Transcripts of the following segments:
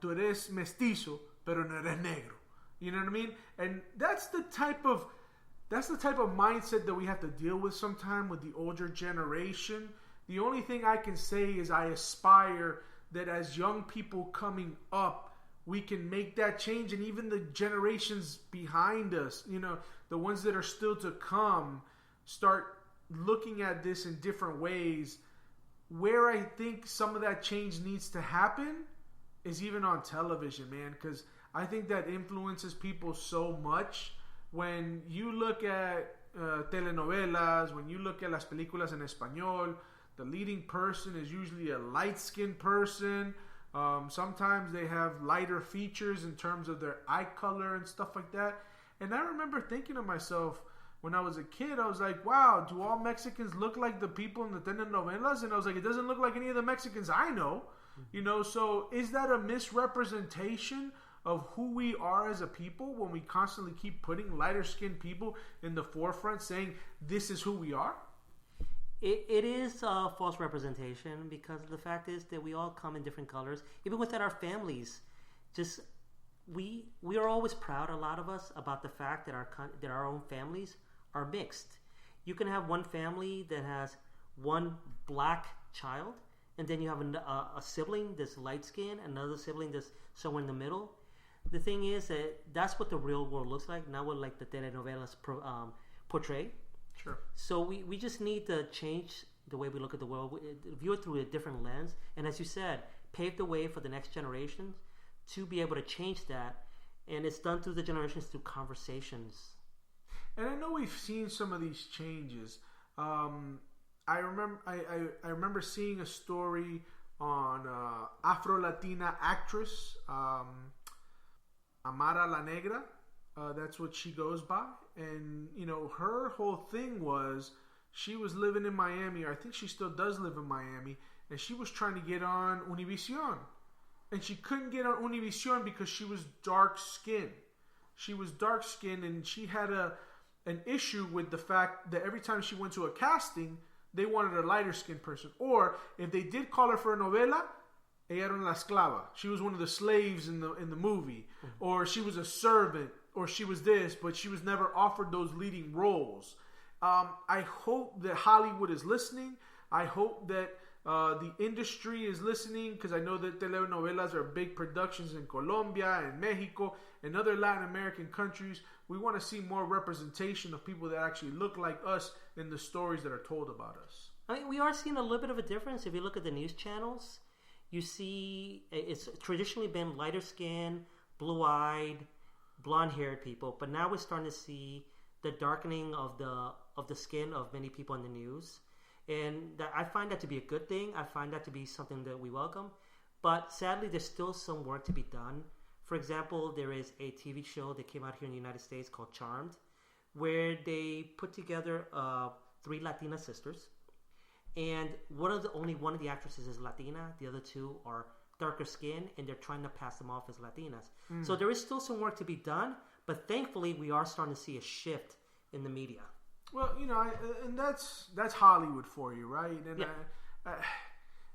tú eres mestizo, pero no eres negro. You know what I mean? And that's the type of mindset that we have to deal with sometime with the older generation. The only thing I can say is I aspire that as young people coming up, we can make that change, and even the generations behind us, the ones that are still to come, start looking at this in different ways. Where I think some of that change needs to happen is even on television, man, because I think that influences people so much. When you look at telenovelas, when you look at las películas en español, the leading person is usually a light-skinned person. Sometimes they have lighter features in terms of their eye color and stuff like that. And I remember thinking to myself, when I was a kid, I was like, wow, do all Mexicans look like the people in the telenovelas? And I was like, it doesn't look like any of the Mexicans I know. So is that a misrepresentation of who we are as a people when we constantly keep putting lighter skinned people in the forefront, saying this is who we are? It is a false representation, because the fact is that we all come in different colors, even within our families. Just we are always proud, a lot of us, about the fact that our own families are mixed. You can have one family that has one black child, and then you have a sibling that's light skinned, another sibling that's somewhere in the middle. The thing is that that's what the real world looks like, not what like the telenovelas portray. Sure. So we just need to change the way we look at the world, view it through a different lens, and as you said, pave the way for the next generations to be able to change that. And it's done through the generations, through conversations. And I know we've seen some of these changes. I remember seeing a story on Afro-Latina actress Amara La Negra. That's what she goes by. And, her whole thing was she was living in Miami, or I think she still does live in Miami, and she was trying to get on Univision. And she couldn't get on Univision because she was dark-skinned. She was dark-skinned, and she had an issue with the fact that every time she went to a casting, they wanted a lighter-skinned person. Or if they did call her for a novela, ella era una esclava. She was one of the slaves in the movie. Mm-hmm. Or she was a servant, or she was this, but she was never offered those leading roles. I hope that Hollywood is listening. I hope that the industry is listening, because I know that telenovelas are big productions in Colombia and Mexico and other Latin American countries. We want to see more representation of people that actually look like us in the stories that are told about us. I mean, we are seeing a little bit of a difference. If you look at the news channels, you see it's traditionally been lighter skinned, blue-eyed, blonde-haired people, but now we're starting to see the darkening of the skin of many people in the news. And I find that to be a good thing. I find that to be something that we welcome. But sadly, there's still some work to be done. For example, there is a TV show that came out here in the United States called Charmed, where they put together 3 Latina sisters. And only one of the actresses is Latina. The other 2 are darker skin, and they're trying to pass them off as Latinas. Mm. So there is still some work to be done, but thankfully we are starting to see a shift in the media. Well, and that's Hollywood for you, right? And yeah.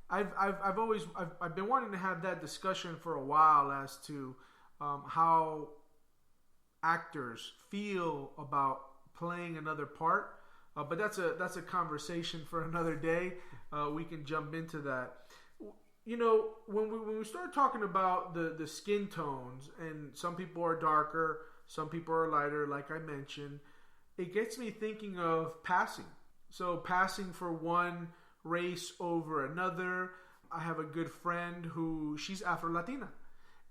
I've been wanting to have that discussion for a while as to how actors feel about playing another part. But that's a conversation for another day. We can jump into that. When we start talking about the skin tones, and some people are darker, some people are lighter, like I mentioned, it gets me thinking of passing. So passing for one race over another. I have a good friend who she's Afro-Latina,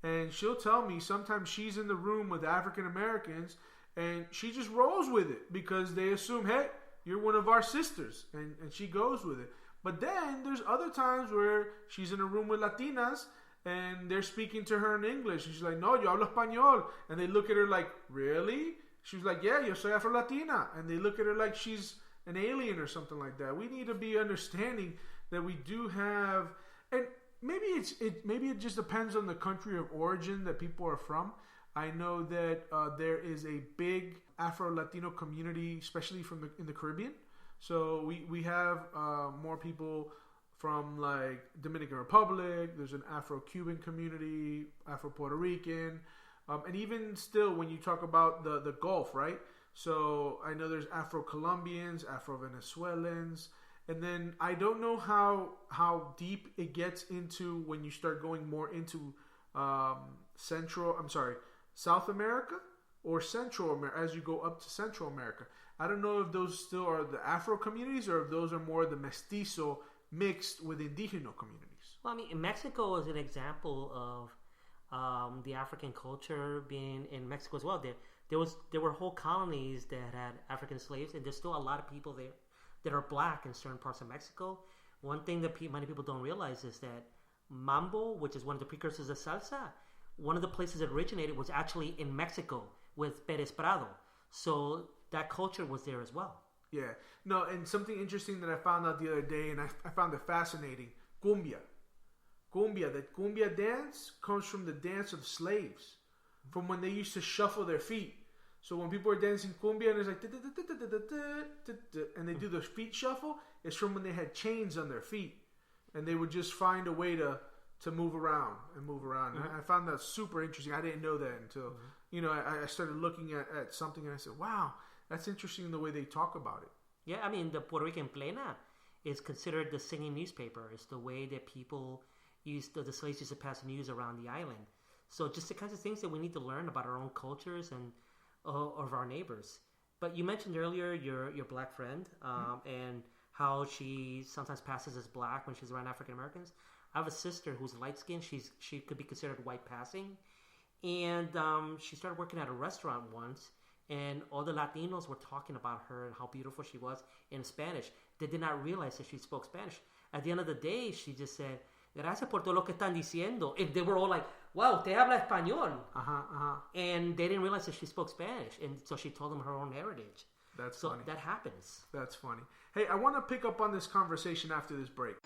and she'll tell me sometimes she's in the room with African Americans and she just rolls with it because they assume, hey, you're one of our sisters, and she goes with it. But then there's other times where she's in a room with Latinas and they're speaking to her in English, and she's like, no, yo hablo español, and they look at her like, really? She was like, yeah, yo soy Afro-Latina. And they look at her like she's an alien or something like that. We need to be understanding that we do have, and maybe it just depends on the country of origin that people are from. I know that there is a big Afro-Latino community, especially in the Caribbean. So we have more people from like Dominican Republic. There's an Afro-Cuban community, Afro-Puerto Rican, and even still when you talk about the Gulf, right? So I know there's Afro-Colombians, Afro-Venezuelans, and then I don't know how deep it gets into when you start going more into South America or Central America as you go up to Central America. I don't know if those still are the Afro communities or if those are more the mestizo mixed with indigeno communities. Well, I mean, Mexico is an example of the African culture being in Mexico as well. There were whole colonies that had African slaves, and there's still a lot of people there that are black in certain parts of Mexico. One thing that many people don't realize is that mambo, which is one of the precursors of salsa, one of the places it originated was actually in Mexico with Pérez Prado. So that culture was there as well. Yeah. No, and something interesting that I found out the other day, and I found it fascinating, cumbia. The cumbia dance comes from the dance of slaves, from when they used to shuffle their feet. So when people are dancing cumbia and it's like, and they do the feet shuffle, it's from when they had chains on their feet. And they would just find a way to move around. Mm-hmm. I found that super interesting. I didn't know that until, I started looking at something and I said, wow, that's interesting the way they talk about it. Yeah, I mean, the Puerto Rican plena is considered the singing newspaper. It's the way that people the slaves used to pass news around the island. So just the kinds of things that we need to learn about our own cultures and of our neighbors. But you mentioned earlier your black friend and how she sometimes passes as black when she's around African Americans. I have a sister who's light skinned. She could be considered white passing, and she started working at a restaurant once, and all the Latinos were talking about her and how beautiful she was in Spanish. They did not realize that she spoke Spanish. At the end of the day, she just said, "Gracias por todo lo que están diciendo." And they were all like, "Wow, usted habla español." And they didn't realize that she spoke Spanish, and so she told them her own heritage. That's funny. That happens. That's funny. Hey, I want to pick up on this conversation after this break.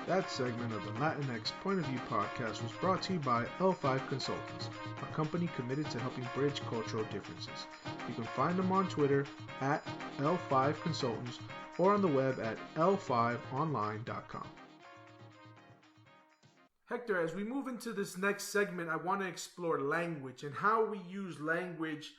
That segment of the LatinX Point of View podcast was brought to you by L5 Consultants, a company committed to helping bridge cultural differences. You can find them on Twitter at L5 Consultants or on the web at l5online.com. Hector, as we move into this next segment, I want to explore language and how we use language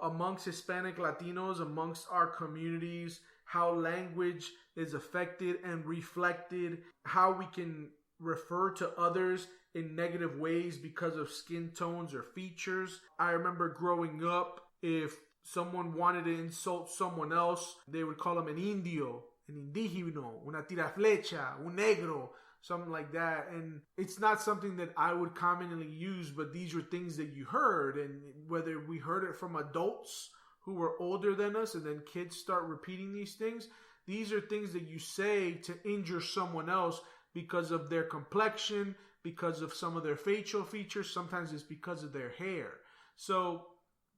amongst Hispanic Latinos, amongst our communities, how language is affected and reflected, how we can refer to others in negative ways because of skin tones or features. I remember growing up, if someone wanted to insult someone else, they would call them an indio, an indigeno, una tiraflecha, un negro, something like that. And it's not something that I would commonly use, but these were things that you heard. And whether we heard it from adults who were older than us and then kids start repeating these things, these are things that you say to injure someone else because of their complexion, because of some of their facial features. Sometimes it's because of their hair. So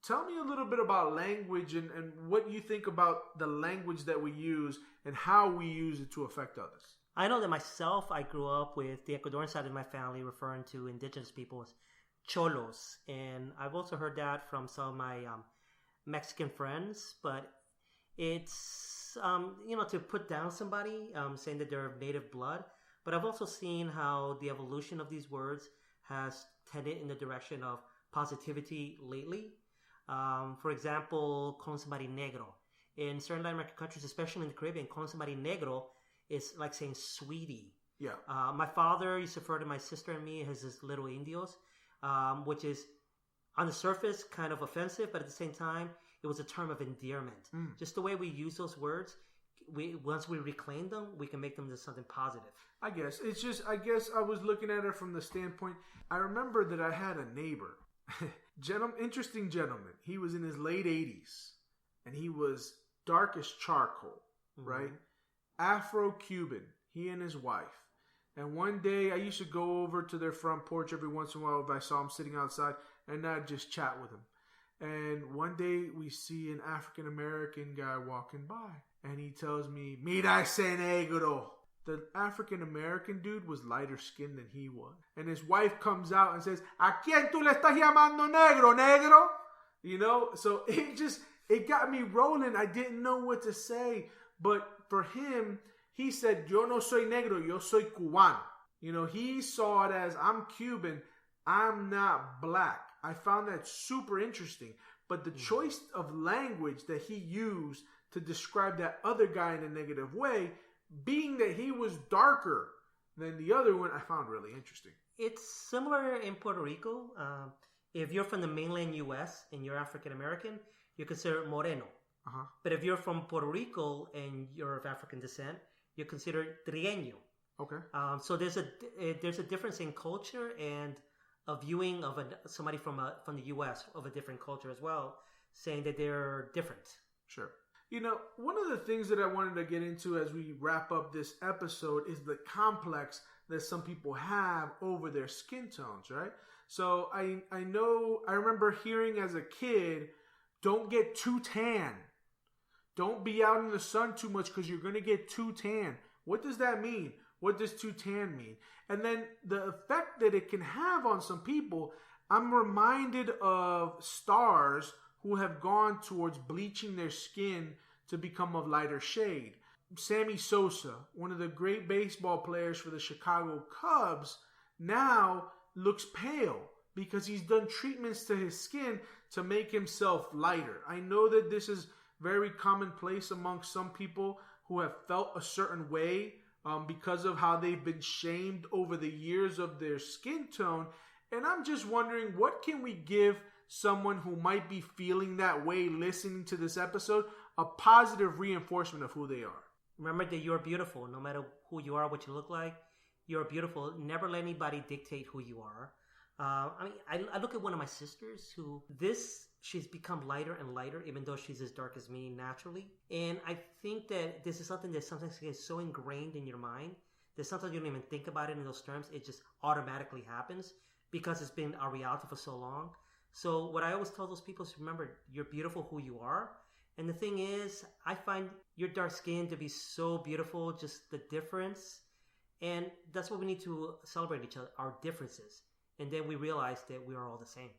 tell me a little bit about language and what you think about the language that we use and how we use it to affect others. I know that myself, I grew up with the Ecuadorian side of my family referring to indigenous people as cholos. And I've also heard that from some of my Mexican friends. But it's, to put down somebody, saying that they're of native blood. But I've also seen how the evolution of these words has tended in the direction of positivity lately. For example, con somebody negro. In certain Latin American countries, especially in the Caribbean, con somebody negro is like saying sweetie. Yeah. My father used to refer to my sister and me as his little indios, which is on the surface kind of offensive, but at the same time, it was a term of endearment. Just the way we use those words, once we reclaim them, we can make them into something positive. I guess I was looking at it from the standpoint. I remember that I had a neighbor, interesting gentleman. He was in his late 80s, and he was dark as charcoal, right? Afro-Cuban, he and his wife. And one day I used to go over to their front porch every once in a while if I saw him sitting outside, and I'd just chat with him. And one day we see an African-American guy walking by, and he tells me, "Mira ese negro." The African-American dude was lighter skinned than he was. And his wife comes out and says, "¿A quién tú le estás llamando negro, negro?" So it got me rolling. I didn't know what to say. But for him, he said, yo no soy negro, yo soy cubano. You know, he saw it as, I'm Cuban, I'm not black. I found that super interesting. But the choice of language that he used to describe that other guy in a negative way, being that he was darker than the other one, I found really interesting. It's similar in Puerto Rico. If you're from the mainland U.S. and you're African American, you're considered moreno. Uh-huh. But if you're from Puerto Rico and you're of African descent, you're considered trigueño. Okay. So there's a difference in culture and a viewing of somebody from the U.S. of a different culture as well, saying that they're different. Sure. You know, one of the things that I wanted to get into as we wrap up this episode is the complex that some people have over their skin tones, right? So I remember hearing as a kid, don't get too tan. Don't be out in the sun too much because you're going to get too tan. What does that mean? What does too tan mean? And then the effect that it can have on some people, I'm reminded of stars who have gone towards bleaching their skin to become of lighter shade. Sammy Sosa, one of the great baseball players for the Chicago Cubs, now looks pale because he's done treatments to his skin to make himself lighter. I know that this is very commonplace among some people who have felt a certain way because of how they've been shamed over the years of their skin tone. And I'm just wondering, what can we give someone who might be feeling that way listening to this episode a positive reinforcement of who they are? Remember that you're beautiful. No matter who you are, what you look like, you're beautiful. Never let anybody dictate who you are. I look at one of my sisters she's become lighter and lighter, even though she's as dark as me naturally. And I think that this is something that sometimes gets so ingrained in your mind that sometimes you don't even think about it in those terms. It just automatically happens because it's been our reality for so long. So what I always tell those people is, remember, you're beautiful who you are. And the thing is, I find your dark skin to be so beautiful, just the difference. And that's what we need to celebrate each other, our differences. And then we realize that we are all the same.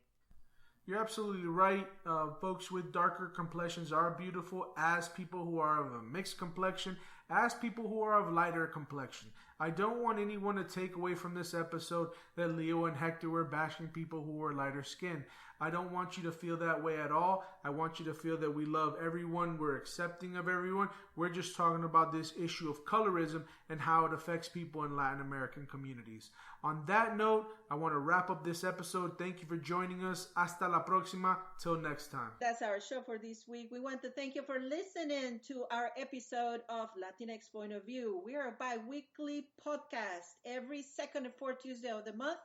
You're absolutely right. Folks with darker complexions are beautiful, as people who are of a mixed complexion, as people who are of lighter complexion. I don't want anyone to take away from this episode that Leo and Hector were bashing people who were lighter skinned. I don't want you to feel that way at all. I want you to feel that we love everyone. We're accepting of everyone. We're just talking about this issue of colorism and how it affects people in Latin American communities. On that note, I want to wrap up this episode. Thank you for joining us. Hasta la próxima. Till next time. That's our show for this week. We want to thank you for listening to our episode of LatinX Point of View. We are a bi-weekly podcast every second and fourth Tuesday of the month.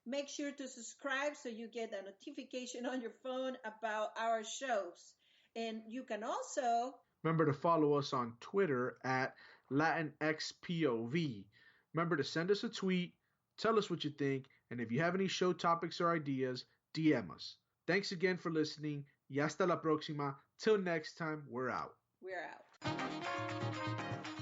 Make sure to subscribe so you get a notification on your phone about our shows. And you can also remember to follow us on Twitter at LatinX POV. Remember to send us a tweet, tell us what you think, and if you have any show topics or ideas, DM us. Thanks again for listening. Y hasta la próxima. Till next time, we're out. We're out.